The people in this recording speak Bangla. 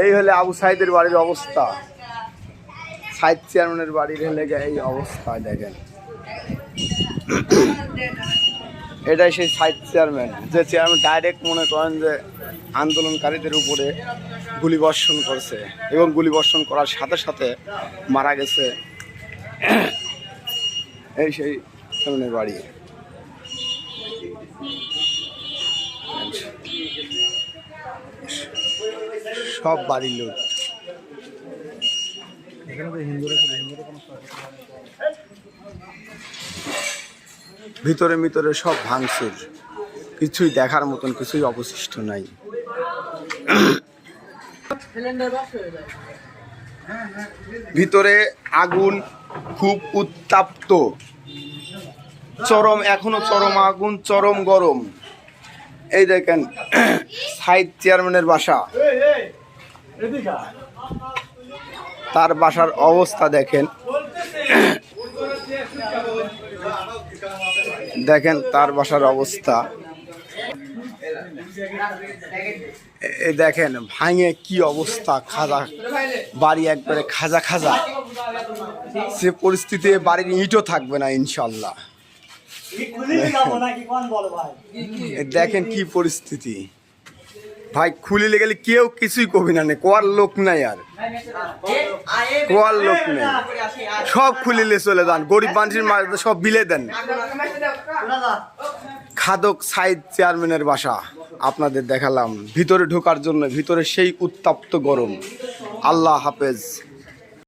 এই হলে আবু সাইদের বাড়ির অবস্থা। সাইদ চেয়ারম্যানের বাড়ির হলে এই অবস্থা দেখেন। এটাই সেই সাইদ চেয়ারম্যান, যে চেয়ারম্যান ডাইরেক্ট মনে করেন যে আন্দোলনকারীদের উপরে গুলিবর্ষণ করছে এবং গুলিবর্ষণ করার সাথে সাথে মারা গেছে। এই সেই চেয়ারম্যানের বাড়ি। সব বাড়ির লোক ভিতরে ভিতরে সব ভাঙচুর, কিছুই দেখার মতন কিছুই অবশিষ্ট নাই। ভিতরে আগুন খুব উত্তাপ্ত, চরম, এখনো চরম আগুন, চরম গরম। এই দেখেন সাইদ চেয়ারম্যানের বাসা, তার বাসার অবস্থা দেখেন। দেখেন তার বাসার অবস্থা, এই দেখেন ভাঙে কি অবস্থা, খাজা বাড়ি, একবারে খাজা খাজা। সে পরিস্থিতি বাড়ির ইটও থাকবে না ইনশাল্লাহ। দেখেন কি পরিস্থিতি ভাই, খুলিলে গেলে কেউ কিছুই কবি না, কোয়ার লোক নাই, আর কোয়ার লোক নেই, সব খুলিলে চলে যান, গরিব মানুষের মাঝে সব বিলে দেন। খাদক সাইদ চেয়ারম্যানের বাসা আপনাদের দেখালাম, ভিতরে ঢোকার জন্য ভিতরে সেই উত্তপ্ত গরম। আল্লাহ হাফেজ।